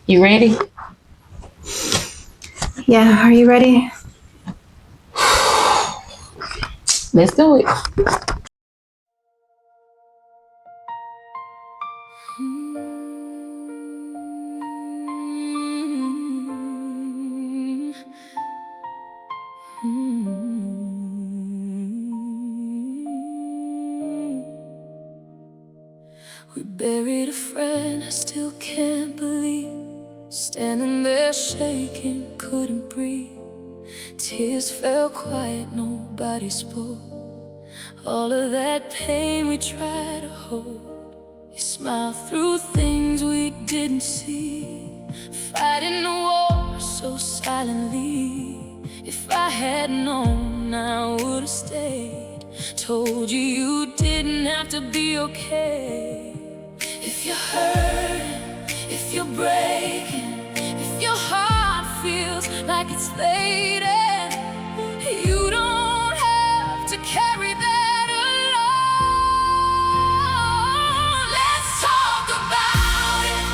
You ready? Yeah, are you ready? Let's do it. We buried a friend, I still can't believe. Standing there shaking, couldn't breathe. Tears fell quiet, nobody spoke. All of that pain we tried to hold. You smiled through things we didn't see. Fighting the war so silently. If I had known, I would've stayed. Told you you didn't have to be okay. If you're hurting, if you're breaking, if your heart feels like it's fading, you don't have to carry that alone. Let's talk about it.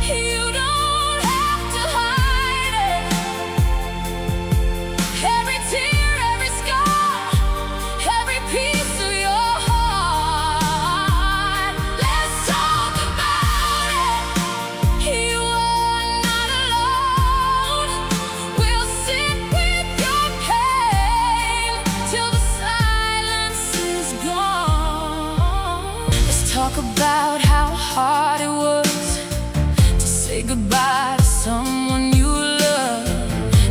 You don't have to hide it. Every tear, every scar, every piece of your heart. Let's talk about it. You are not alone. We'll sit with your pain till the silence is gone. Let's talk about how hard it was to say goodbye to someone you love.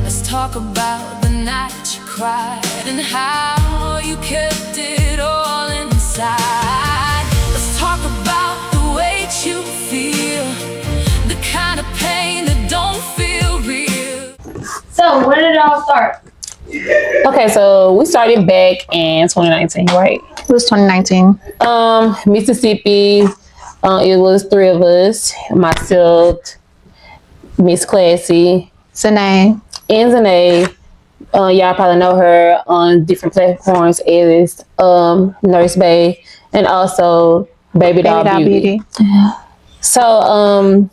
Let's talk about the night you cried and how you kept it all inside. Let's talk about the weight you feel, the kind of pain that don't feel real. So, when did it all start? Okay, so we started back in 2019, right? It was 2019. Mississippi. It was 3 of us. Myself, Miss Classy, Zhane. and Zhane. Y'all probably know her on different platforms as Nurse Bay and also Baby Doll Beauty. So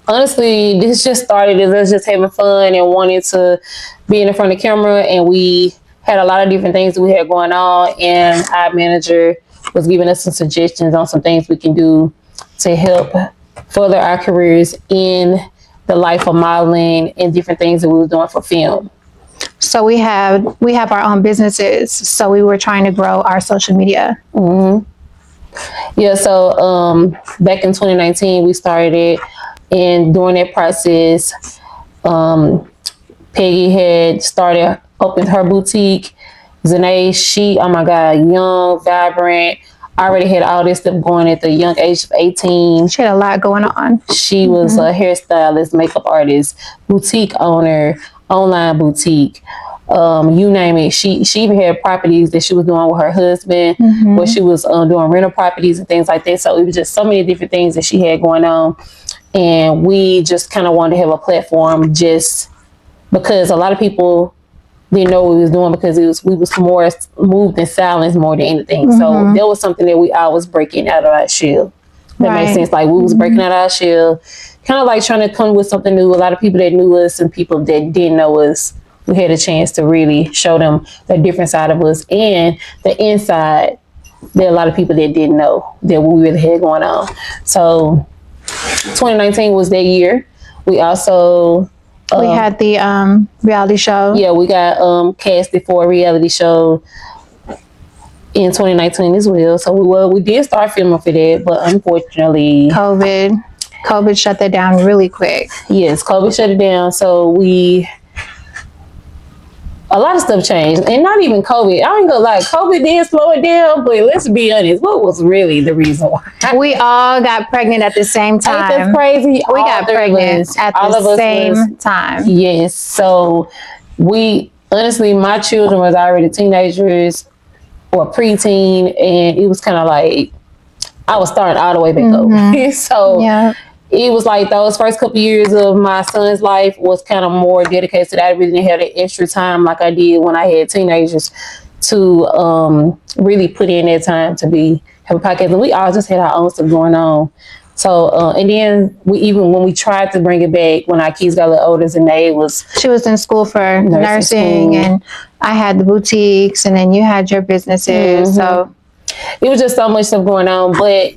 honestly, this just started as us just having fun and wanting to be in the front of the camera, and we had a lot of different things that we had going on, and our manager was giving us some suggestions on some things we can do to help further our careers in the life of modeling and different things that we were doing for film. So we have our own businesses. So we were trying to grow our social media. Mm-hmm. Yeah, so back in 2019, we started, and during that process, Peggy had opened her boutique. Zhane, oh my God, young, vibrant, already had all this stuff going at the young age of 18. She had a lot going on. She was a hairstylist, makeup artist, boutique owner, online boutique. You name it. She even had properties that she was doing with her husband, where she was doing rental properties and things like that. So it was just so many different things that she had going on. And we just kind of wanted to have a platform just because a lot of people didn't know what we was doing because we was more moved in silence more than anything. So there was something that we always breaking out of our shell. That made sense. Like we was breaking out of our shell, kind of like trying to come with something new. A lot of people that knew us and people that didn't know us, we had a chance to really show them the different side of us and the inside. There are a lot of people that didn't know that we really had going on. So 2019 was that year. We also we had the reality show. Yeah, we got casted for a reality show in 2019 as well. So we did start filming for that, but unfortunately, COVID shut that down really quick. Yes, COVID shut it down. So a lot of stuff changed, and not even COVID. I ain't gonna lie, COVID did slow it down, but let's be honest, what was really the reason why? We all got pregnant at the same time. Ain't that crazy? We got pregnant at the same time. Yes, so honestly, my children was already teenagers or preteen, and it was kind of like I was starting all the way back over. So it was like those first couple years of my son's life was kind of more dedicated to that. I really didn't have the extra time like I did when I had teenagers to really put in that time to have a podcast. And we all just had our own stuff going on. So, and then even when we tried to bring it back, when our kids got a little older, she was in school for nursing, and I had the boutiques, and then you had your businesses. So it was just so much stuff going on. But,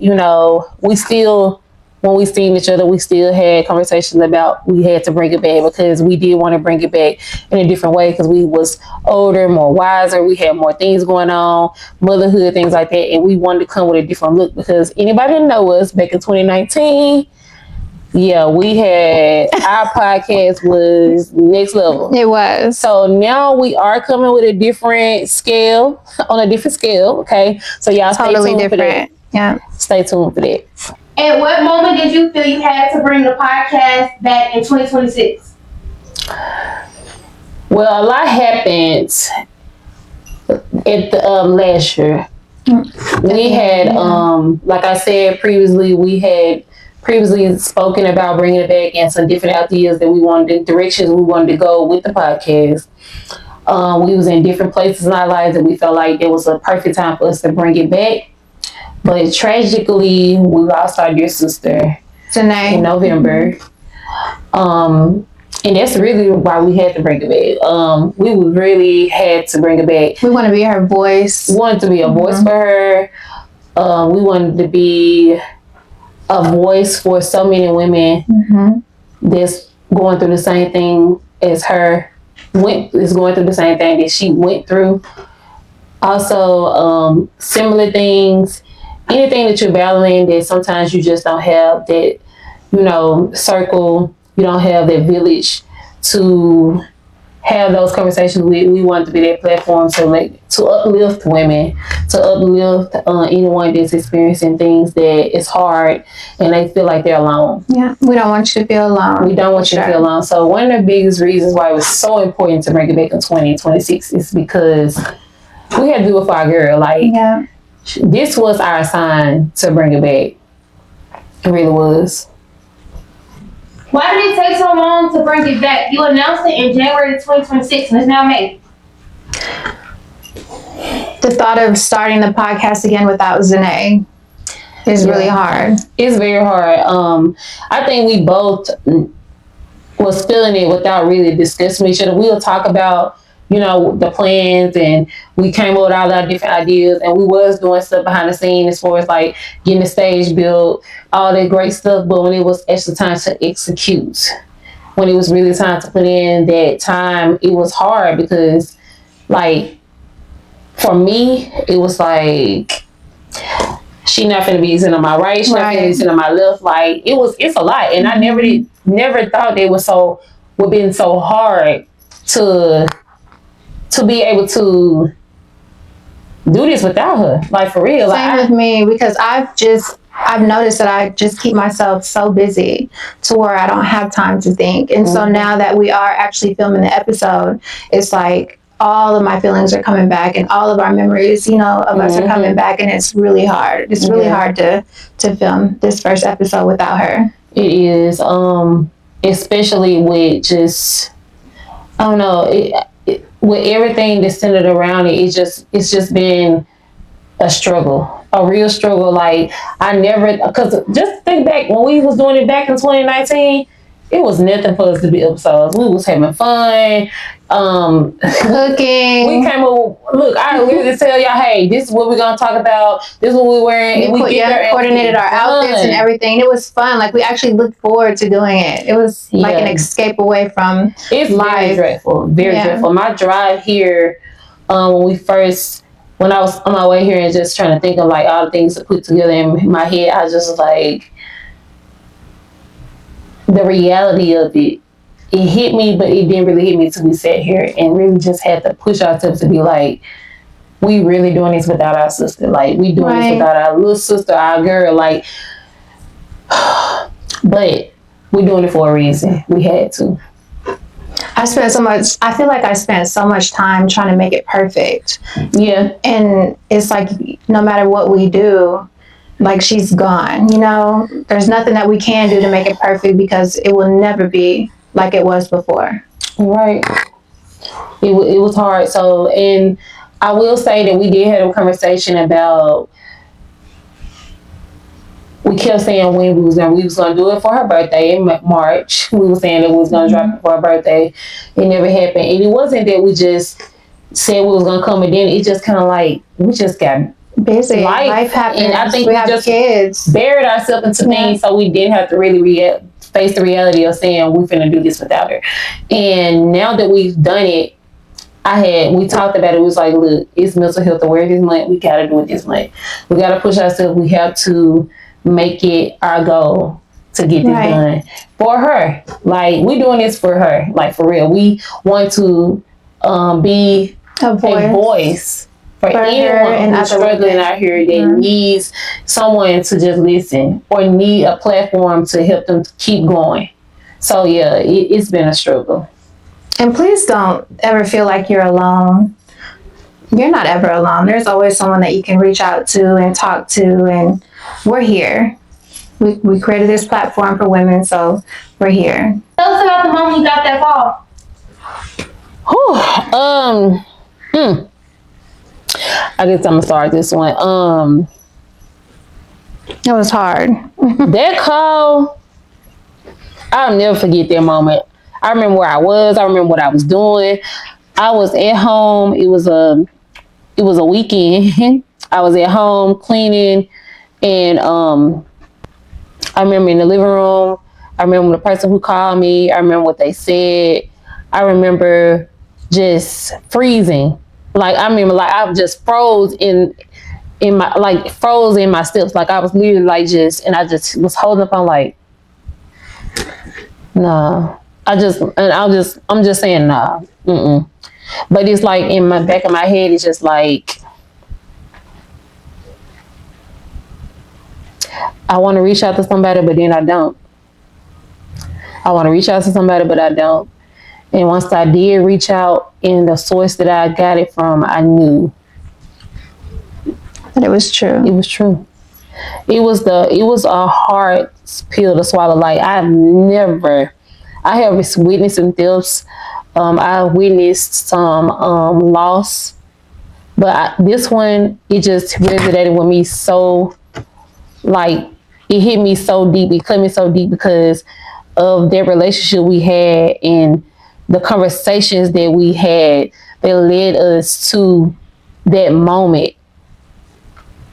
we still, when we seen each other, we still had conversations about we had to bring it back because we did want to bring it back in a different way because we was older, more wiser. We had more things going on, motherhood, things like that. And we wanted to come with a different look because anybody that know us back in 2019, yeah, we had our podcast was next level. It was. So now we are coming with a different scale, on a different scale, okay? So y'all totally stay tuned different. for that. Yeah. Stay tuned for that. At what moment did you feel you had to bring the podcast back in 2026? Well, a lot happened at the last year. We had, like I said previously, we had previously spoken about bringing it back and some different ideas that we wanted, directions we wanted to go with the podcast. We was in different places in our lives that we felt like it was a perfect time for us to bring it back. But tragically, we lost our dear sister Zhane. in November. And that's really why we had to bring it back. We really had to bring it back. We want to be her voice. We wanted to be a voice for her. We wanted to be a voice for so many women that's going through the same thing as her, is going through the same thing that she went through. Also, similar things, anything that you're battling that sometimes you just don't have that, circle, you don't have that village to have those conversations with. We wanted to be that platform to uplift women, to uplift anyone that's experiencing things that is hard and they feel like they're alone. Yeah, we don't want you to feel alone. We don't want you to feel alone. So one of the biggest reasons why it was so important to bring it back in 2026 is because we had to do it for our girl. This was our sign to bring it back. It really was. Why did it take so long to bring it back? You announced it in January 2026 and it's now May. The thought of starting the podcast again without Zhane is really hard. It's very hard. I think we both was feeling it without really discussing each other. We'll talk about, the plans, and we came up with all our different ideas, and we was doing stuff behind the scenes as far as like getting the stage built, all that great stuff. But when it was actually time to execute, when it was really time to put in that time, it was hard because, like, for me, it was like, she not finna be sitting on my right, she not finna be sitting on my left. Like, it's a lot, and I never thought they would been so hard to be able to do this without her. Like, for real. Same with me, because I've noticed that I just keep myself so busy to where I don't have time to think. And so now that we are actually filming the episode, it's like all of my feelings are coming back and all of our memories, of us are coming back, and it's really hard. It's really hard to film this first episode without her. It is, especially with just, I don't know, with everything that's centered around it, it's just been a struggle, a real struggle. Like, because just think back when we was doing it back in 2019, it was nothing for us to be episodes. We was having fun, cooking. We came up. Look, I literally tell y'all, hey, this is what we're gonna talk about. This is what we're wearing. And we coordinated our outfits and everything. It was fun. Like, we actually looked forward to doing it. It was like an escape away from it's life. Very dreadful. Very dreadful. My drive here, when I was on my way here and just trying to think of like all the things to put together in my head, I just was like, the reality of it hit me, but it didn't really hit me until we sat here and really just had to push ourselves to be like, we really doing this without our sister. Like, we doing this without our little sister, our girl. Like, but we doing it for a reason. We had to. I feel like I spent so much time trying to make it perfect. Yeah. And it's like, no matter what we do, like, she's gone, there's nothing that we can do to make it perfect because it will never be like it was before. Right. It was hard. So, and I will say that we did have a conversation about we kept saying when we was gonna do it for her birthday in March. We were saying that we was gonna drop it for her birthday. It never happened, and it wasn't that we just said we was gonna come, and then it just kind of like we just got busy. Life happens. And I think we we just kids. buried ourselves into things, so we didn't have to really face the reality of saying we're finna do this without her. And now that we've done it, we talked about it. It was like, look, it's mental health awareness month. We gotta do it this month. We gotta push ourselves. We have to make it our goal to get this done for her. Like, we're doing this for her. Like, for real. We want to be a voice for anyone who's struggling out here that needs someone to just listen or need a platform to help them keep going. So yeah, it's been a struggle. And please don't ever feel like you're alone. You're not ever alone. There's always someone that you can reach out to and talk to, and we're here. We created this platform for women, so we're here. Tell us about the moment you got that call. I guess I'm gonna start this one. It was hard. That call, I'll never forget that moment. I remember where I was. I remember what I was doing. I was at home. It was a weekend. I was at home cleaning, and I remember in the living room. I remember the person who called me. I remember what they said. I remember just freezing. Like, I remember, like, I just froze in my steps. Like, I was literally like and I just was holding up. I'm like, nah. I'm just saying nah. But it's like in my back of my head, it's just like, I want to reach out to somebody, but then I don't. I want to reach out to somebody, but I don't. And once I did reach out, in the source that I got it from, I knew that it was true. It was true. It was a hard pill to swallow. Like, I have witnessed some deaths. I witnessed some loss, but this one, it just resonated with me so, like, it hit me so deep. It cut me so deep because of that relationship we had and the conversations that we had that led us to that moment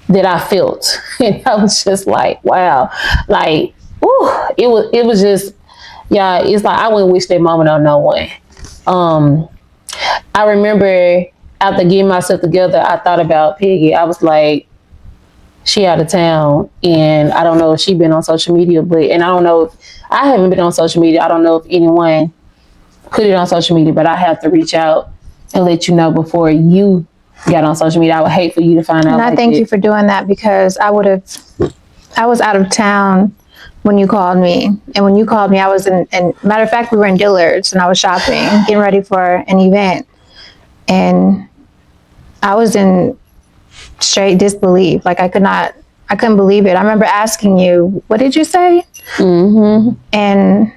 that I felt. And I was just like, wow. Like, ooh, it was just, yeah, it's like I wouldn't wish that moment on no one. I remember after getting myself together, I thought about Peggy. I was like, she out of town, and I don't know if she been on social media, and I don't know if I haven't been on social media. I don't know if anyone put it on social media, but I have to reach out and let you know before you got on social media. I would hate for you to find out. And I thank you for doing that, because I was out of town when you called me. And when you called me, I was and matter of fact, we were in Dillard's and I was shopping, getting ready for an event. And I was in straight disbelief. Like, I couldn't believe it. I remember asking you, what did you say? Mm-hmm. And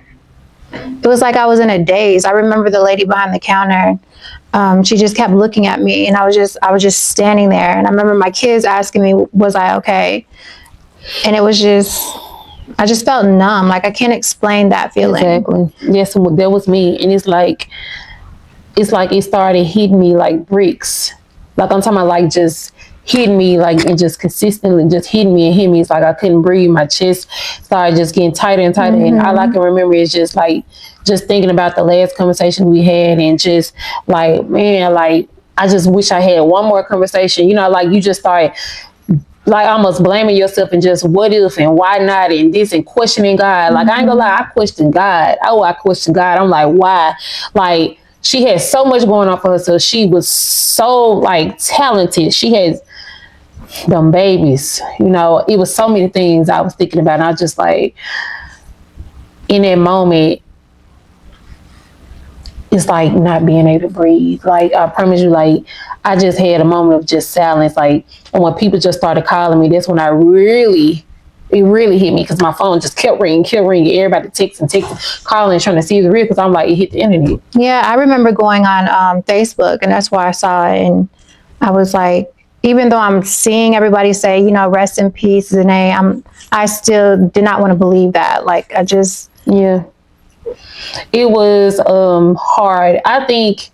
it was like I was in a daze. I remember the lady behind the counter. She just kept looking at me, and I was just standing there. And I remember my kids asking me, was I okay? And it was just, I just felt numb. Like, I can't explain that feeling. Exactly. Yes, that was me. And it's like it started hitting me like bricks. Like, I'm talking about, like, just hitting me, like, and just consistently just hitting me and hitting me. It's like I couldn't breathe. My chest started just getting tighter and tighter. Mm-hmm. And all I can remember is just like, just thinking about the last conversation we had, and just like, man, like, I just wish I had one more conversation. You know, like, you just start like almost blaming yourself and just what if and why not and this and questioning God. Like, I ain't gonna lie, I questioned God. I questioned God. I'm like, why? Like, she had so much going on for herself. She was so, like, talented. She has them babies, you know. It was so many things I was thinking about, and I was just like, in that moment, it's like not being able to breathe. Like, I promise you, like, I just had a moment of just silence. Like, and when people just started calling me, that's when it really hit me, because my phone just kept ringing. Everybody texting, calling, trying to see if it's real, because I'm like, it hit the internet. Yeah, I remember going on Facebook, and that's why I saw it, and I was like, even though I'm seeing everybody say, you know, rest in peace, Zhane, I still did not want to believe that. Like, I just... Yeah. It was hard. I think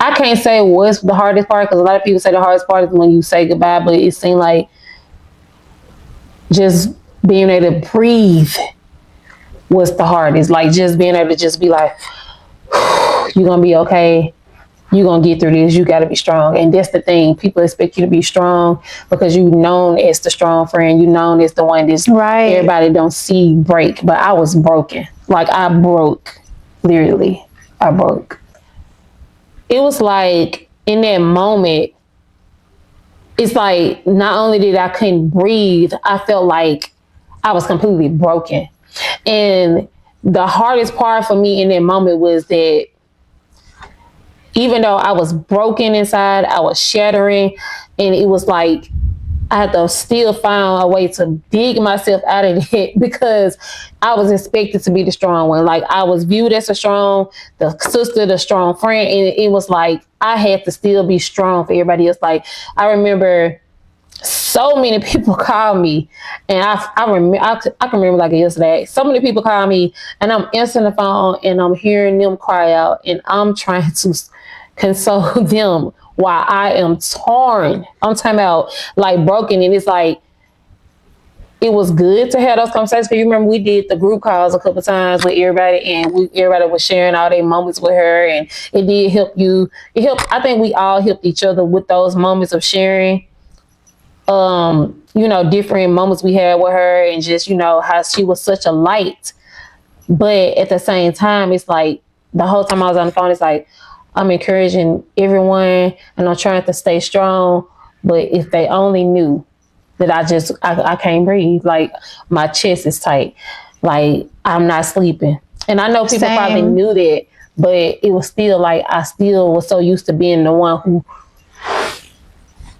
I can't say what's the hardest part, because a lot of people say the hardest part is when you say goodbye, but it seemed like just being able to breathe was the hardest. Like, just being able to just be like, you're going to be okay. You're going to get through this. You got to be strong. And that's the thing. People expect you to be strong because you're known as the strong friend. You're known as the one that's everybody don't see break. But I was broken. Like, I broke. Literally. I broke. It was like, in that moment, it's like, not only did I couldn't breathe, I felt like I was completely broken. And the hardest part for me in that moment was that even though I was broken inside, I was shattering, and it was like I had to still find a way to dig myself out of it, because I was expected to be the strong one. Like, I was viewed as the sister, the strong friend, and it was like I had to still be strong for everybody else. Like, I remember so many people called me, and I can remember like yesterday. So many people called me, and I'm answering the phone, and I'm hearing them cry out, and I'm trying to console them while I am torn. I'm talking about like broken, and it's like it was good to have those conversations. Because you remember we did the group calls a couple times with everybody, and everybody was sharing all their moments with her, and it did help you. It helped. I think we all helped each other with those moments of sharing. You know, different moments we had with her, and just, you know, how she was such a light. But at the same time, it's like the whole time I was on the phone, it's like I'm encouraging everyone, and I'm trying to stay strong. But if they only knew that I can't breathe, like my chest is tight, like I'm not sleeping. And I know people probably knew that, but it was still like I still was so used to being the one who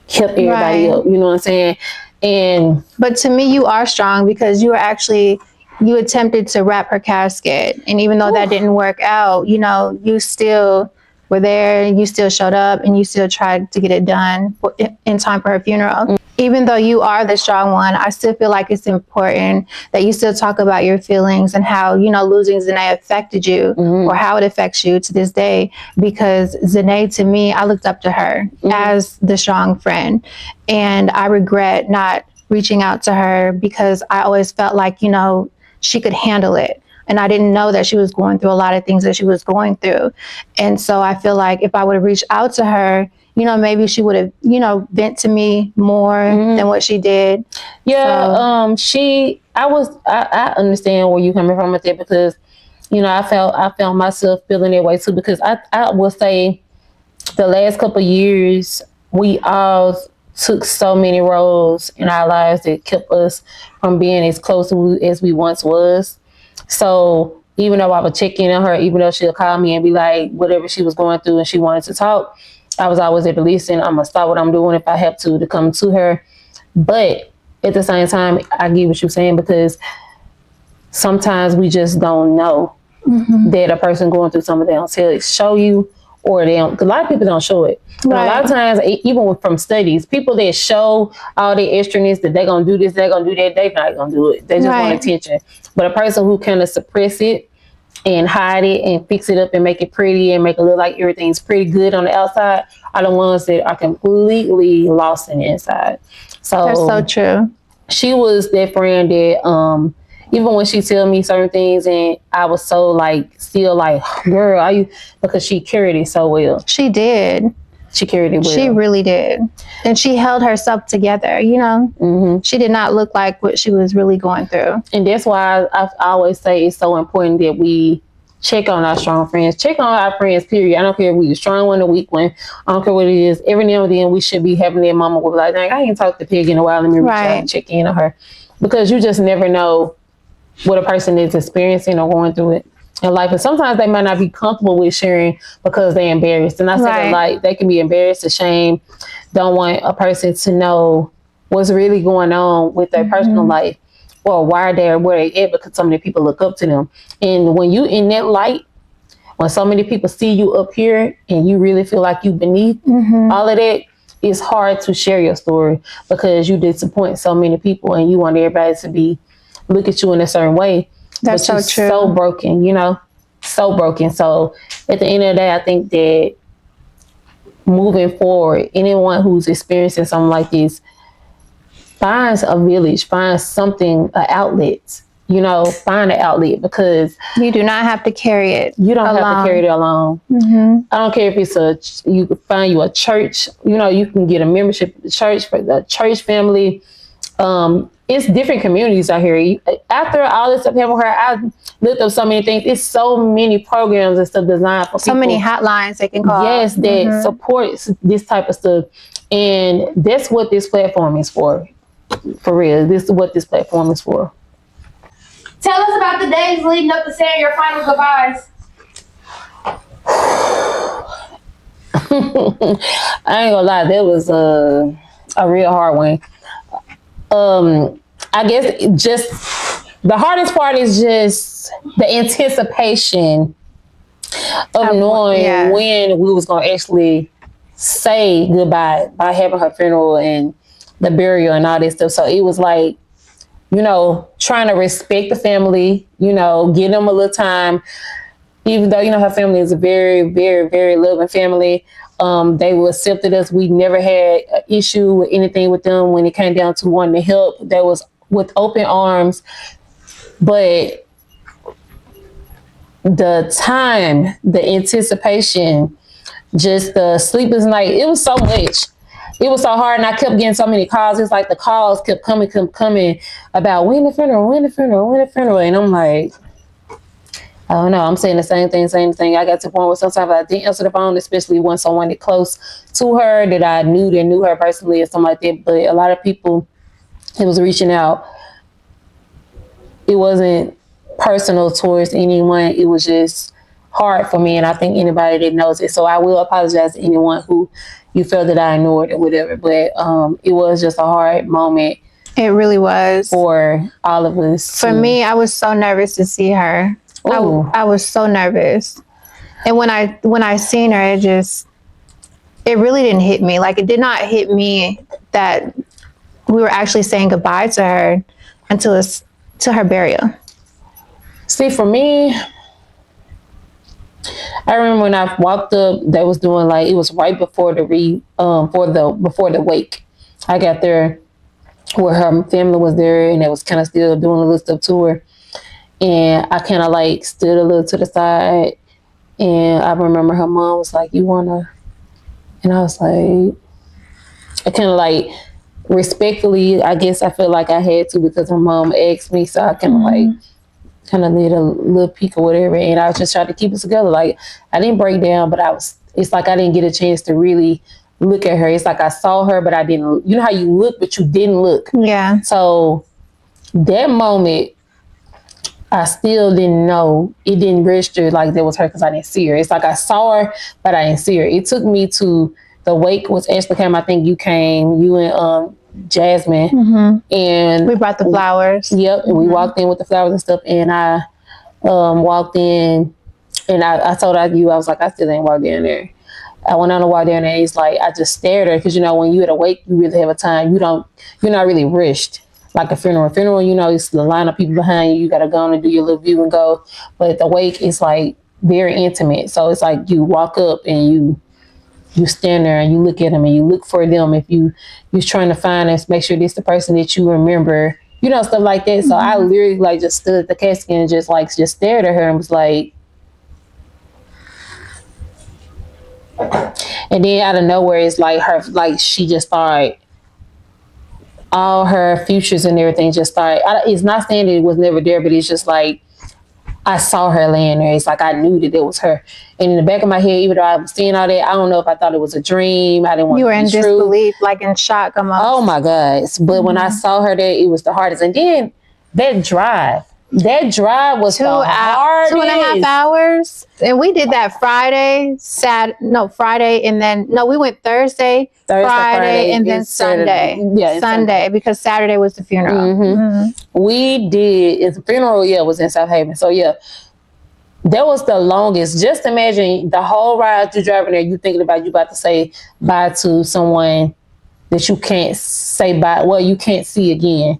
kept everybody up, you know what I'm saying? But to me, you are strong, because you attempted to wrap her casket, and even though that didn't work out, you know, you still were there, and you still showed up, and you still tried to get it done in time for her funeral. Even though you are the strong one, I still feel like it's important that you still talk about your feelings and how, you know, losing Zhane affected you, or how it affects you to this day. Because Zhane, to me, I looked up to her as the strong friend. And I regret not reaching out to her, because I always felt like, you know, she could handle it. And I didn't know that she was going through a lot of things that she was going through. And so I feel like if I would have reached out to her, you know, maybe she would have, you know, vent to me more than what she did. Yeah, so. I understand where you coming from with that, because, you know, I found myself feeling that way too, because I will say the last couple of years, we all took so many roles in our lives that kept us from being as close as we once was. So even though I would check in on her, even though she'll call me and be like, whatever she was going through and she wanted to talk, I was always there to listen. I'm going to stop what I'm doing if I have to come to her. But at the same time, I get what you're saying, because sometimes we just don't know that a person going through something, they don't show you, or they don't. 'Cause a lot of people don't show it. And a lot of times, even from studies, people that show all their extraness, that they're going to do this, they're going to do that, they're not going to do it. They just want attention. But a person who kind of suppress it and hide it and fix it up and make it pretty and make it look like everything's pretty good on the outside are the ones that are completely lost in the inside. So that's so true. She was that friend that even when she tell me certain things, and I was so like still like, girl, are you, because she carried it so well. She did. She carried it well. She really did. And she held herself together, you know. She did not look like what she was really going through. And that's why I always say it's so important that we check on our strong friends. Check on our friends, period. I don't care if we're the strong one or weak one. I don't care what it is. Every now and then we should be having that moment where we're like, dang, I ain't talked to Peg in a while. Let me reach out and check in on her. Because you just never know what a person is experiencing or going through it in life. And sometimes they might not be comfortable with sharing because they're embarrassed. And I say that, like, they can be embarrassed, ashamed, don't want a person to know what's really going on with their personal life, or why they're where they at, because so many people look up to them. And when you in that light, when so many people see you up here and you really feel like you beneath all of that, it's hard to share your story because you disappoint so many people and you want everybody to look at you in a certain way. That's but so you're true. so broken, so broken. So at the end of the day, I think that moving forward, anyone who's experiencing something like this, find a village, find something, an outlet. Find an outlet because you do not have to carry it. You don't have to carry it alone. I don't care if it's you can find you a church. You can get a membership at the church for the church family. It's different communities out here. After all this stuff happened with her, I looked up so many things. It's so many programs and stuff designed for so people. many hotlines they can call. Yes, that supports this type of stuff. And that's what this platform is for. For real. This is what this platform is for. Tell us about the days leading up to saying your final goodbyes. I ain't gonna lie, that was a real hard one. I guess just the hardest part is just the anticipation of knowing when we was gonna actually say goodbye by having her funeral and the burial and all this stuff. So it was like, trying to respect the family, give them a little time, even though, her family is a very, very, very loving family. They accepted us. We never had an issue with anything with them when it came down to wanting to help. That was with open arms. But the time, the anticipation, just the sleepless night, it was so much. It was so hard, and I kept getting so many calls. It's like the calls kept coming about when the funeral, and I'm like, I don't know. I'm saying the same thing. I got to the point where sometimes I didn't answer the phone, especially when someone that close to her that I knew her personally or something like that. But a lot of people, it was reaching out. It wasn't personal towards anyone. It was just hard for me, and I think anybody that knows it. So I will apologize to anyone who you felt that I ignored or whatever. But it was just a hard moment. It really was for all of us. For me, I was so nervous to see her. I was so nervous, and when I seen her, it really didn't hit me. Like, it did not hit me that we were actually saying goodbye to her until to her burial. See, for me, I remember when I walked up, they was doing it was right before before the wake. I got there where her family was there, and they was kind of still doing a little stuff to her. And I kind of stood a little to the side, and I remember her mom was like, "You wanna?" And I was like, I kind of respectfully, I guess I felt like I had to because her mom asked me, so I kind of did a little peek or whatever, and I was just trying to keep it together. I didn't break down, but it's like I didn't get a chance to really look at her. It's like I saw her, but I didn't. You know how you look, but you didn't look. Yeah. So that moment, I still didn't know. It didn't register like that was her because I didn't see her. It's like I saw her, but I didn't see her. It took me to the wake, which Ashley came. I think you came, you and Jasmine. And we brought the flowers. Yep. And we walked in with the flowers and stuff. And I walked in, and I told you, I was like, I still ain't walked down there. I went on to walk down there, and it's like I just stared at her because when you're at a wake, you really have a time. You're not really rushed. Like a funeral, it's the line of people behind you. You got to go and do your little view and go. But at the wake, it's very intimate. So it's like you walk up and you stand there and you look at them and you look for them. If you're trying to find us, make sure this the person that you remember, stuff like that. So I literally just stood at the casket and just stared at her and was like, and then out of nowhere, it's she just started. All her futures and everything just started. It's not saying that it was never there, but it's just I saw her laying there. It's like I knew that it was her. And in the back of my head, even though I was seeing all that, I don't know if I thought it was a dream. I didn't want you were to be in disbelief, in shock almost. Oh my God. But when I saw her there, it was the hardest. And then that drive was the hardest. 2.5 hours. And we did that Friday, and then, we went Thursday, Friday, and then Sunday. Yeah, Sunday, because Saturday was the funeral. We did, the funeral, was in South Haven. So, that was the longest. Just imagine the whole ride you're driving there, you thinking about you about to say bye to someone that you can't say bye, well, you can't see again.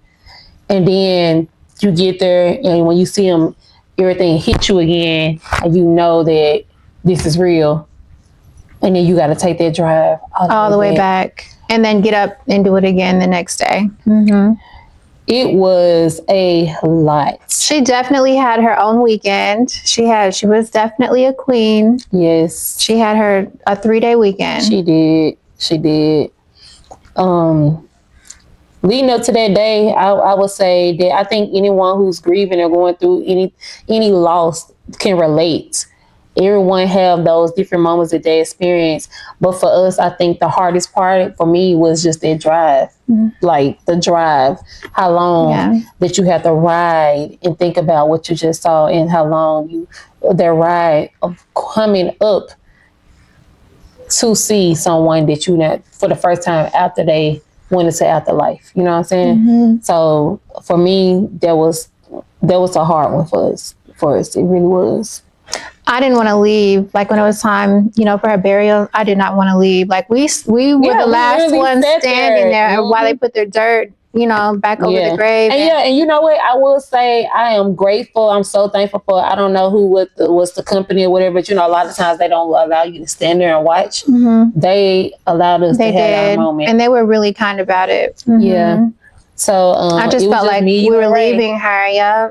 And then you get there, and when you see them, everything hits you again, and you know that this is real. And then you got to take that drive all the way back, and then get up and do it again the next day. It was a lot. She definitely had her own weekend. She was definitely a queen. Yes. She had a 3-day weekend. She did. Leading up to that day, I would say that I think anyone who's grieving or going through any loss can relate. Everyone have those different moments that they experience. But for us, I think the hardest part for me was just that drive. Like the drive, how long that you have to ride and think about what you just saw, and how long that ride of coming up to see someone that you met for the first time after they went into afterlife. You know what I'm saying? So for me, that was a hard one for us. It really was. I didn't want to leave. Like when it was time, for her burial, I did not want to leave. Like we were the last ones standing there while they put their dirt, back over the grave. And you know what? I will say I am grateful. I'm so thankful for, I don't know who was the company or whatever, but a lot of times they don't allow you to stand there and watch. They allowed us to have our moment. And they were really kind about it. Yeah. So I just felt like we were leaving her. Yeah.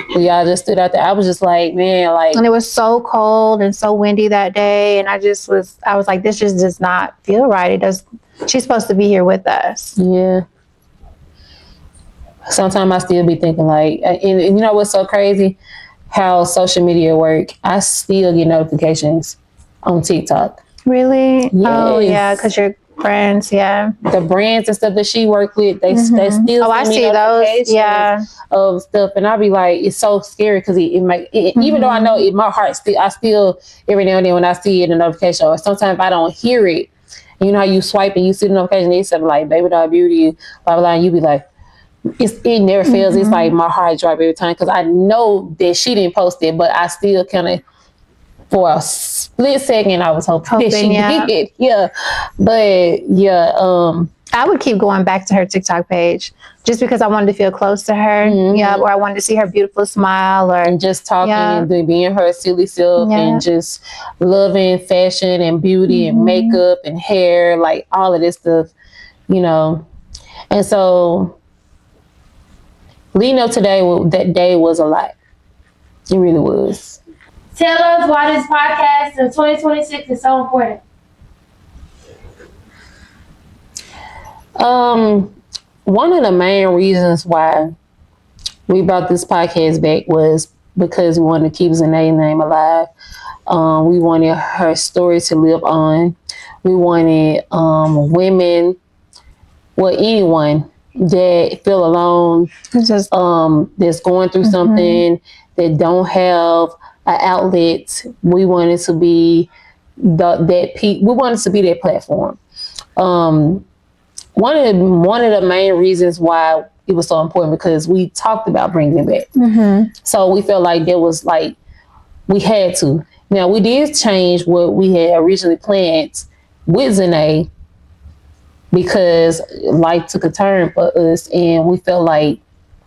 Y'all just stood out there. I was just like, man, like. And it was so cold and so windy that day. And I was like, this just does not feel right. She's supposed to be here with us. Yeah. Sometimes I still be thinking like, and you know what's so crazy? How social media work. I still get notifications on TikTok. Really? Yes. Oh, yeah, because you're friends, yeah. The brands and stuff that she worked with, they still send me notifications of stuff, and I'll be like, it's so scary because even though I know it, my heart I still every now and then when I see it in a notification, or sometimes I don't hear it, you know how you swipe and you see the notification, they say like baby doll beauty, blah blah, blah, and you be like, it never fails. It's like my heart drop every time because I know that she didn't post it, but I still kind of, for a split second, I was hoping that she did. Yeah. But yeah, I would keep going back to her TikTok page just because I wanted to feel close to her. Yeah. Or I wanted to see her beautiful smile, and just talking and being her silly self and just loving fashion and beauty and makeup and hair, like all of this stuff, And so leading up today, that day was a lot. It really was. Tell us why this podcast in 2026 is so important. One of the main reasons why we brought this podcast back was because we wanted to keep Zhane's name alive. We wanted her story to live on. We wanted women, anyone that feel alone, that's going through something, that don't have an outlet. We wanted to be we wanted to be that platform. One of the main reasons why it was so important because we talked about bringing it back. So we felt like there was like we had to. Now we did change what we had originally planned with Zhane because life took a turn for us, and we felt like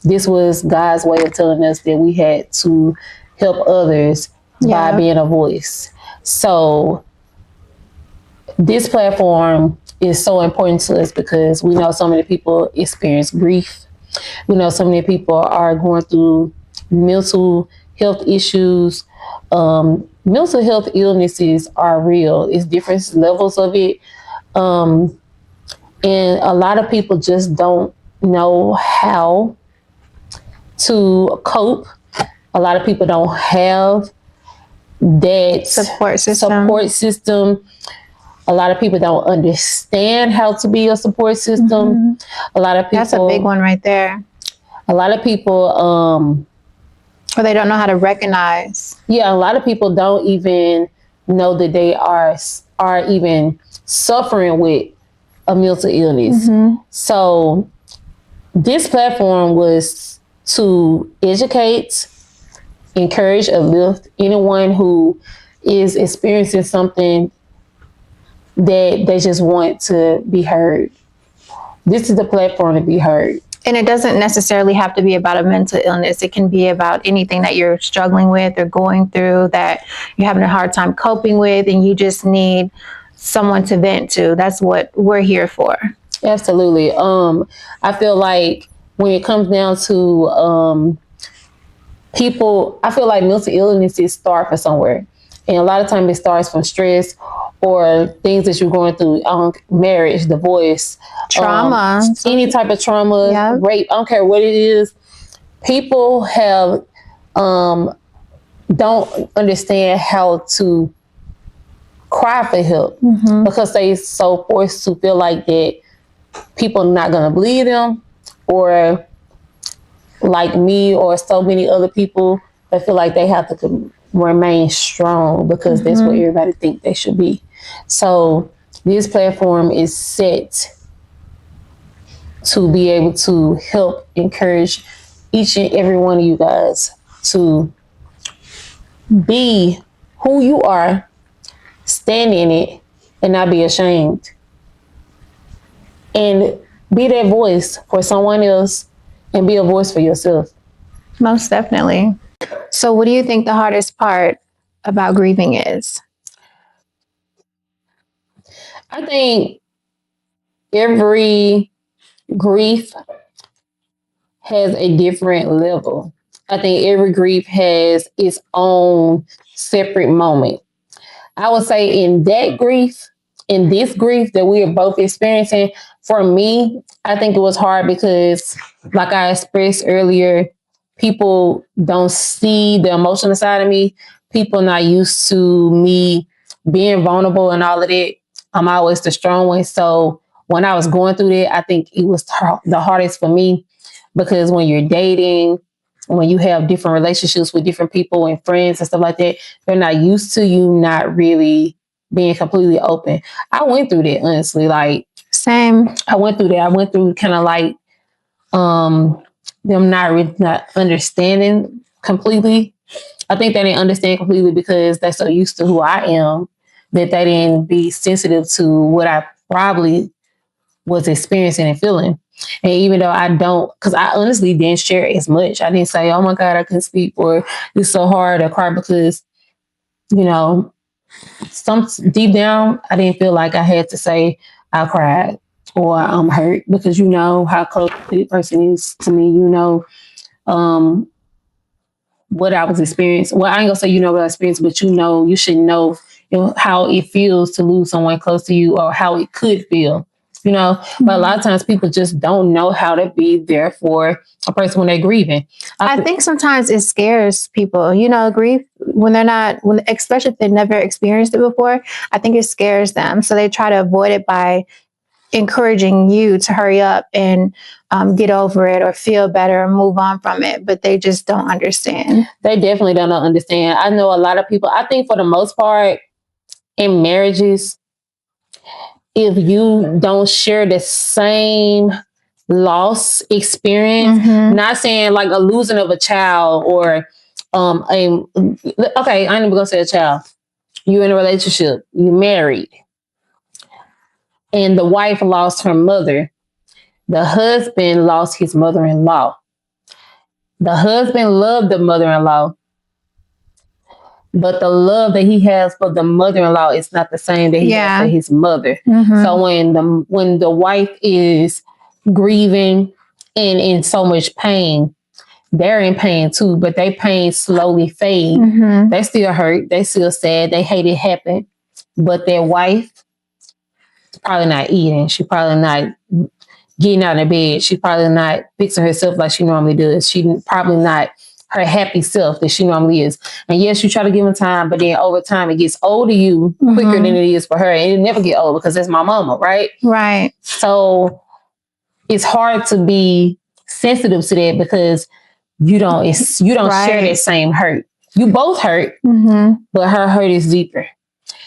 this was God's way of telling us that we had to help others by being a voice. So this platform is so important to us because we know so many people experience grief. We know so many people are going through mental health issues. Mental health illnesses are real. It's different levels of it. And a lot of people just don't know how to cope. A lot of people don't have that support system. A lot of people don't understand how to be a support system. A lot of people. That's a big one right there. A lot of people. Or they don't know how to recognize. Yeah, a lot of people don't even know that they are even suffering with a mental illness. So this platform was to educate, encourage, uplift anyone who is experiencing something that they just want to be heard. This is the platform to be heard. And it doesn't necessarily have to be about a mental illness. It can be about anything that you're struggling with or going through that you're having a hard time coping with, and you just need someone to vent to. That's what we're here for. Absolutely. I feel like when it comes down to people, I feel like mental illnesses start from somewhere. And a lot of times it starts from stress or things that you're going through, marriage, divorce, Trauma. any type of trauma, Yep. rape, I don't care what it is. People have don't understand how to cry for help because they so forced to feel like that people are not going to believe them, or like me or so many other people that feel like they have to remain strong because that's what everybody think they should be. So this platform is set to be able to help encourage each and every one of you guys to be who you are, stand in it, and not be ashamed. And be that voice for someone else and be a voice for yourself. Most definitely. So, what do you think the hardest part about grieving is? I think every grief has a different level. I think every grief has its own separate moment. I would say in that grief, in this grief that we are both experiencing, for me, I think it was hard because, like I expressed earlier, people don't see the emotional side of me. People not used to me being vulnerable and all of that. I'm always the strong one. So when I was going through that, I think it was the hardest for me because when you're dating, when you have different relationships with different people and friends and stuff like that, they're not used to you not really being completely open. I went through that, honestly. Like, Same. I went through that. I went through kind of like them not understanding completely. I think they didn't understand completely because they're so used to who I am that they didn't be sensitive to what I probably was experiencing and feeling. And even though I don't, because I honestly didn't share as much. I didn't say, oh my God, I couldn't speak, or it's so hard to cry because, you know, some deep down, I didn't feel like I had to say I cried or I'm hurt because you know how close the person is to me. You know, what I was experiencing. Well, I ain't gonna say you know what I experienced, but you should know, how it feels to lose someone close to you or how it could feel. You know, but a lot of times people just don't know how to be there for a person when they're grieving. I think sometimes it scares people, grief when especially if they've never experienced it before. I think it scares them. So they try to avoid it by encouraging you to hurry up and get over it or feel better or move on from it. But they just don't understand. They definitely don't understand. I know a lot of people, I think for the most part in marriages, if you don't share the same loss experience, not saying like a losing of a child or okay, I ain't even gonna say a child. You in a relationship, you married, and the wife lost her mother. The husband lost his mother-in-law. The husband loved the mother-in-law, but the love that he has for the mother-in-law is not the same that he has for his mother. So when the wife is grieving and in so much pain, they're in pain too, but they pain slowly fade. They still hurt, they still sad, they hate it happen. But their wife is probably not eating. She probably not getting out of bed. She's probably not fixing herself like she normally does. She probably not her happy self that she normally is. And yes, you try to give them time, but then over time it gets old to you quicker than it is for her. And it never get old because that's my mama, right? Right. So it's hard to be sensitive to that because you don't share that same hurt. You both hurt, but her hurt is deeper.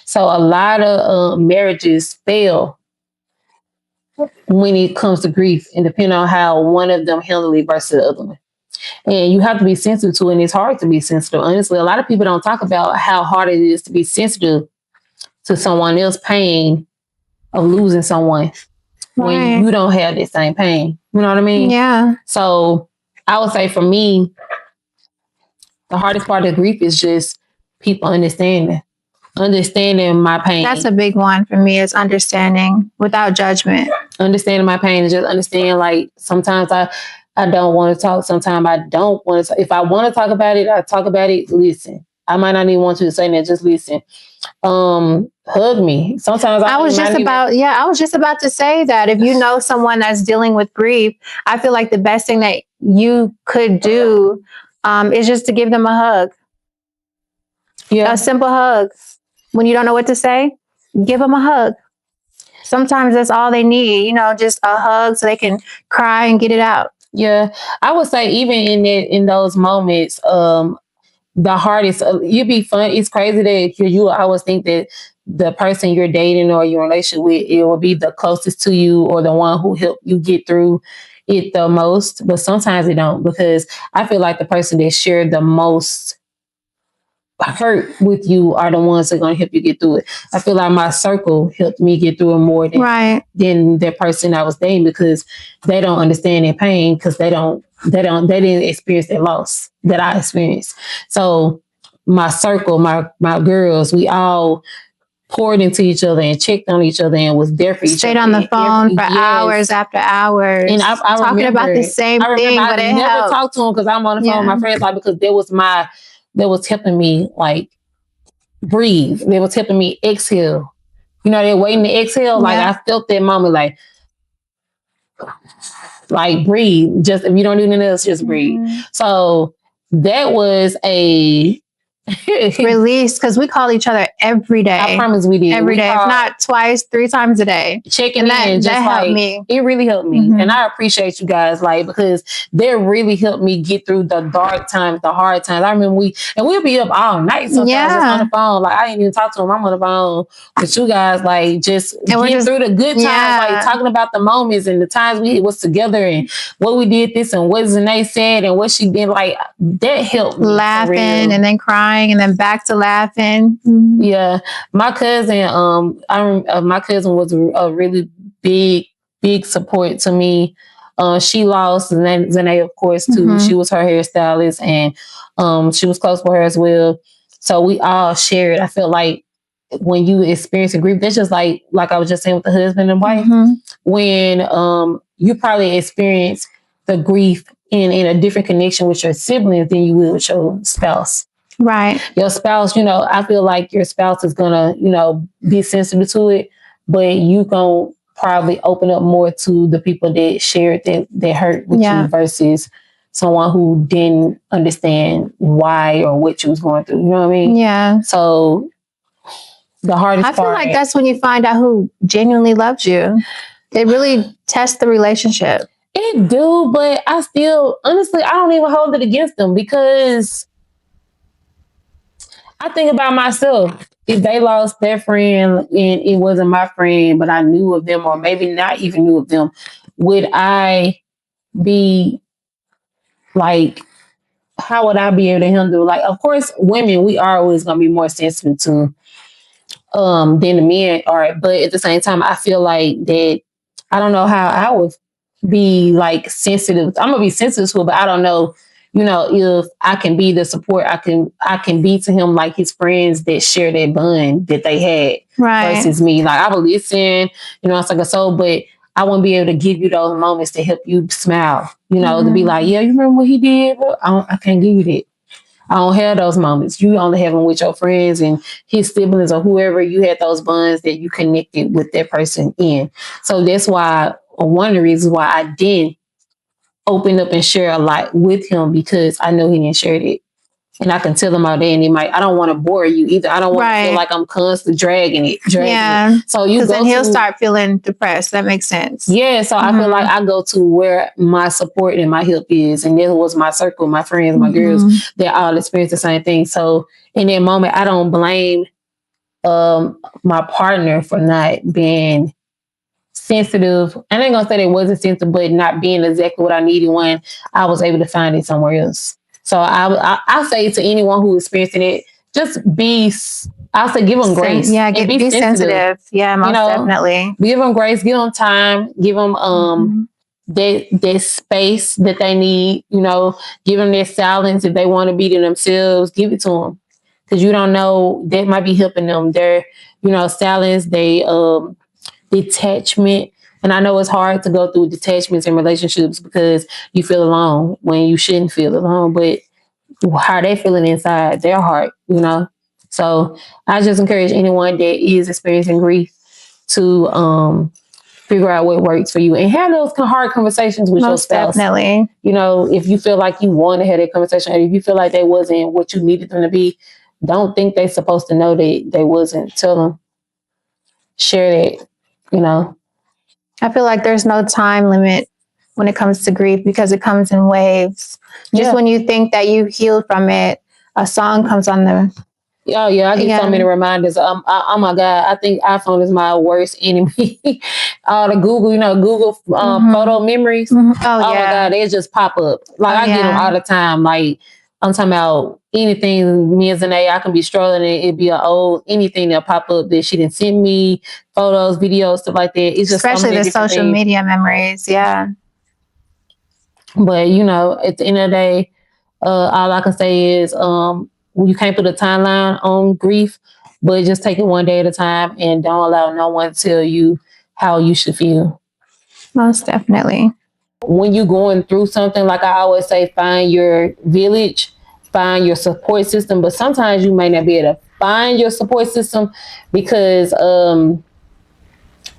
So a lot of marriages fail when it comes to grief, and depending on how one of them handle it versus the other one. And you have to be sensitive to it, and it's hard to be sensitive. Honestly, a lot of people don't talk about how hard it is to be sensitive to someone else's pain of losing someone when you don't have that same pain. You know what I mean? Yeah. So I would say for me, the hardest part of grief is just people understanding my pain. That's a big one for me, is understanding without judgment. Understanding my pain and just understand, like, sometimes I don't want to talk. Sometimes I don't want to. If I want to talk about it, I talk about it. Listen, I might not even want you to say that. Just listen. Hug me. Sometimes I was just about to say that if you know someone that's dealing with grief, I feel like the best thing that you could do is just to give them a hug. Yeah. A simple hug. When you don't know what to say, give them a hug. Sometimes that's all they need, just a hug so they can cry and get it out. Yeah. I would say even in those moments, the hardest, you'd be fun. It's crazy that you always think that the person you're dating or your relationship with, it will be the closest to you or the one who helped you get through it the most. But sometimes it don't, because I feel like the person that shared the most hurt with you are the ones that are going to help you get through it. I feel like my circle helped me get through it more than the person I was dating, because they don't understand their pain, because they didn't experience that loss that I experienced. So my circle, my girls, we all poured into each other and checked on each other and was there for each other. Stayed on the phone for hours after hours. And I talking about the same thing, but I never talked to them because I'm on the phone with my friends, like, because that was helping me, like, breathe. They was helping me exhale. They're waiting to exhale. Like, I felt that moment, like breathe. Just, if you don't do anything else, just breathe. So that was a release, because we call each other every day. I promise we did. Every day, if not twice, 3 times a day. Checking in. That helped me. It really helped me. And I appreciate you guys, like, because they really helped me get through the dark times, the hard times. I remember we'll be up all night sometimes just on the phone. Like, I ain't even talk to them. I'm on the phone with you guys, like, just getting through the good times, like talking about the moments and the times we was together and what we did this and what Zhane said and what she did. Like, that helped me. Laughing and then crying and then back to laughing. Yeah, my cousin. My cousin was a really big support to me. She lost Zhane, of course, too. She was her hairstylist, and she was close with her as well. So we all shared. I feel like when you experience a grief, that's just like I was just saying with the husband and wife. When you probably experience the grief in a different connection with your siblings than you will with your spouse. Right. Your spouse, I feel like your spouse is going to, be sensitive to it, but you going to probably open up more to the people that shared that hurt with you versus someone who didn't understand why or what you was going through. You know what I mean? Yeah. So the hardest part. I feel like that's when you find out who genuinely loves you. It really tests the relationship. It do, but I still, honestly, I don't even hold it against them, because I think about myself. If they lost their friend and it wasn't my friend, but I knew of them, or maybe not even knew of them, would I be like, how would I be able to handle? Like, of course, women, we are always going to be more sensitive to than the men are. But at the same time, I feel like that I don't know how I would be like sensitive. I'm going to be sensitive to it, but I don't know, if I can be the support I can be to him, like his friends that share that bond that they had versus me. Like, I would listen, it's like a soul, but I wouldn't be able to give you those moments to help you smile, to be like, yeah, you remember what he did? I can't give you that. I don't have those moments. You only have them with your friends and his siblings or whoever you had those bonds that you connected with that person in. So that's why, one of the reasons why I didn't open up and share a lot with him, because I know he didn't share it. And I can tell him all day, and I don't want to bore you either. I don't want to feel like I'm constantly dragging it. So then he'll start feeling depressed. That makes sense. Yeah. So I feel like I go to where my support and my help is. And that was my circle, my friends, my girls, they all experience the same thing. So in that moment, I don't blame my partner for not being sensitive. I ain't gonna say they wasn't sensitive, but not being exactly what I needed when I was able to find it somewhere else. So I say to anyone who is experiencing it, just be. I'll say give them grace. Yeah, and be sensitive. Yeah, most definitely. Give them grace. Give them time. Give them that space that they need. Give them their silence if they want to be to themselves. Give it to them because you don't know that might be helping them. Their silence. They detachment. And I know it's hard to go through detachments in relationships because you feel alone when you shouldn't feel alone. But how they feeling inside their heart. So I just encourage anyone that is experiencing grief to figure out what works for you and have those hard conversations with your spouse. Definitely. If you feel like you want to have that conversation, or if you feel like they wasn't what you needed them to be, don't think they're supposed to know that they wasn't. Tell them, share that. I feel like there's no time limit when it comes to grief because it comes in waves. Just when you think that you healed from it, a song comes on the. Oh yeah, I get so many reminders. Oh my God, I think iPhone is my worst enemy. The Google, Google photo memories. Oh my God, they just pop up. Like I get them all the time. Like I'm talking about anything. Me as an A, I can be strolling and it'd be an old anything that pop up that she didn't send me, photos, videos, stuff like that. It's just especially the social media memories. Yeah. But at the end of the day, all I can say is you can't put a timeline on grief, but just take it one day at a time and don't allow no one to tell you how you should feel. Most definitely. When you're going through something, like I always say, find your village, find your support system. But sometimes you may not be able to find your support system because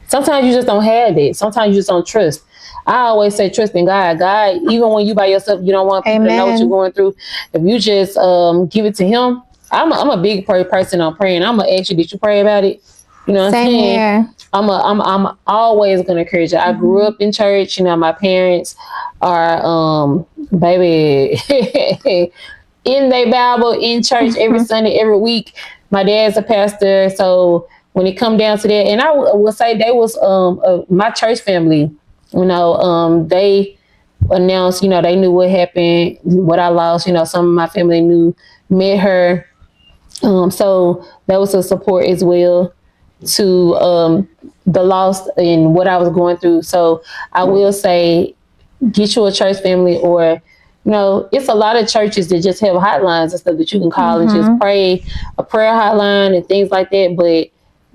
sometimes you just don't have it. Sometimes you just don't trust. I always say trust in God. God, even when you by yourself, you don't want people to know what you're going through. If you just give it to Him, I'm a big person on praying. I'm gonna ask you, did you pray about it? You know what I'm saying? Here. I'm always gonna encourage you. I grew up in church. My parents are baby in their Bible, in church every Sunday, every week. My dad's a pastor, so when it come down to that, and I will say they was my church family. They announced, they knew what happened, what I lost. Some of my family met her. So that was a support as well to the loss and what I was going through. So I will say, get you a church family, or it's a lot of churches that just have hotlines and stuff that you can call and just pray, a prayer hotline and things like that. But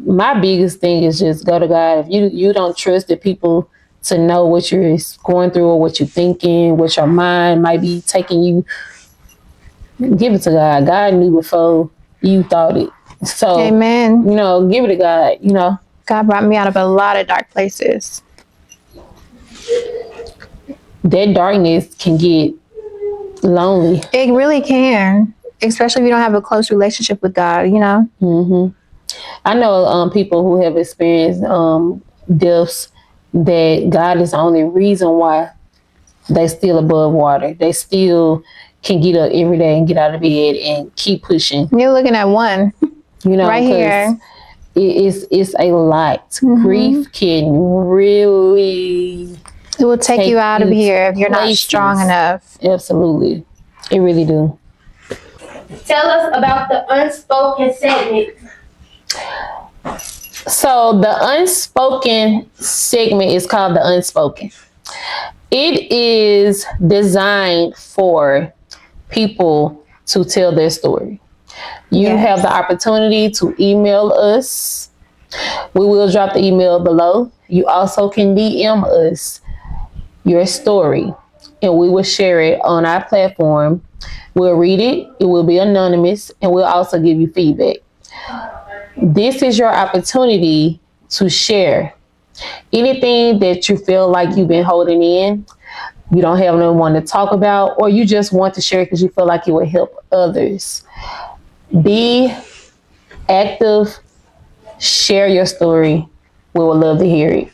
my biggest thing is just go to God. If you don't trust the people to know what you're going through or what you're thinking, what your mind might be taking you, give it to God. God knew before you thought it. So, amen. Give it to God, God brought me out of a lot of dark places. That darkness can get lonely. It really can, especially if you don't have a close relationship with God, I know people who have experienced deaths that God is the only reason why they still above water. They still can get up every day and get out of bed and keep pushing. You're looking at one, right here. It's a lot. Grief can really. It will take you out of here if you're not strong enough. Absolutely, it really do. Tell us about the unspoken segment. So the unspoken segment is called the unspoken. It is designed for people to tell their story. You have the opportunity to email us. We will drop the email below. You also can DM us your story and we will share it on our platform. We'll read it. It will be anonymous and we'll also give you feedback. This is your opportunity to share anything that you feel like you've been holding in, you don't have no one to talk about, or you just want to share because you feel like it will help others. Be active. Share your story. We would love to hear it.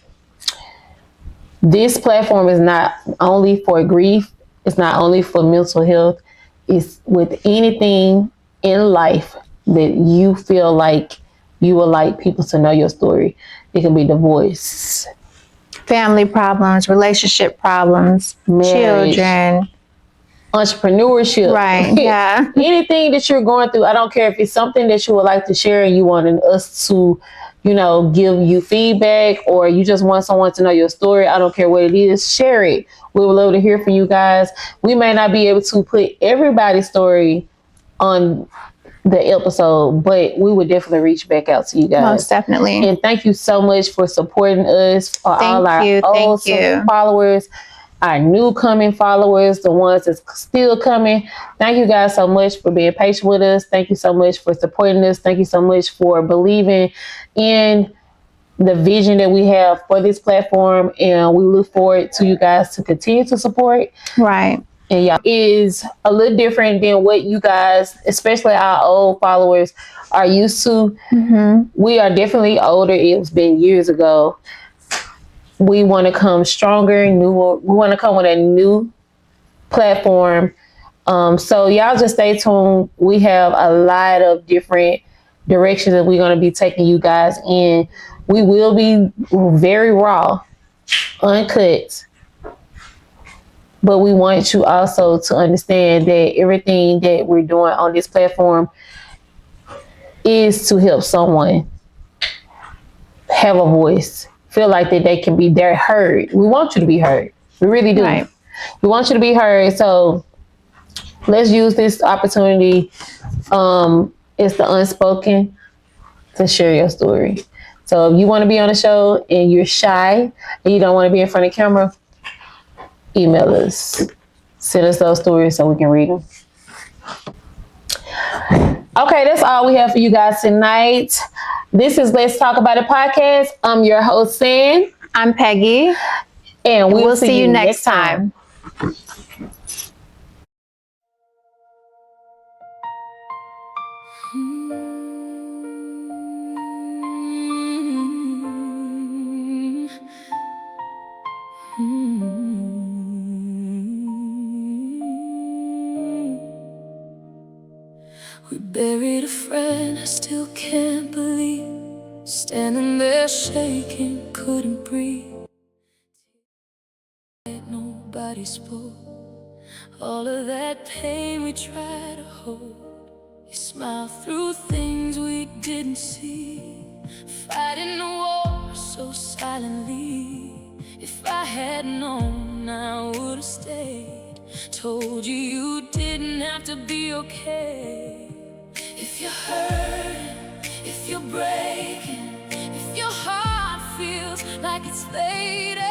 This platform is not only for grief. It's not only for mental health. It's with anything in life that you feel like you would like people to know your story. It can be the voice. family problems, relationship problems, Marriage. children, entrepreneurship. right? Yeah. Anything that you're going through, I don't care if it's something that you would like to share and you want us to, give you feedback, or you just want someone to know your story. I don't care what it is, share it. We would love to hear from you guys. We may not be able to put everybody's story on the episode, but we would definitely reach back out to you guys. Most definitely. And thank you so much for supporting us, for all our old followers, our new coming followers, the ones that's still coming. Thank you guys so much for being patient with us. Thank you so much for supporting us. Thank you so much for believing in the vision that we have for this platform. And we look forward to you guys to continue to support. Right. And y'all is a little different than what you guys, especially our old followers, are used to. Mm-hmm. We are definitely older. It's been years ago. We want to come stronger, newer. We want to come with a new platform. So y'all just stay tuned. We have a lot of different directions that we're going to be taking you guys in. We will be very raw, uncut. But we want you also to understand that everything that we're doing on this platform is to help someone have a voice, feel like that they're heard. We want you to be heard. We really do. Right. We want you to be heard. So let's use this opportunity. It's the unspoken to share your story. So if you want to be on the show and you're shy and you don't want to be in front of camera, email us. Send us those stories so we can read them. Okay, that's all we have for you guys tonight. This is Let's Talk About It podcast. I'm your host, Sam. I'm Peggy. And we'll see you next time. We buried a friend, I still can't believe. Standing there shaking, couldn't breathe. Nobody spoke. All of that pain we tried to hold. You smiled through things we didn't see. Fighting the war so silently. If I had known, I would've stayed. Told you you didn't have to be okay. If you're hurting, if you're breaking, if your heart feels like it's fading,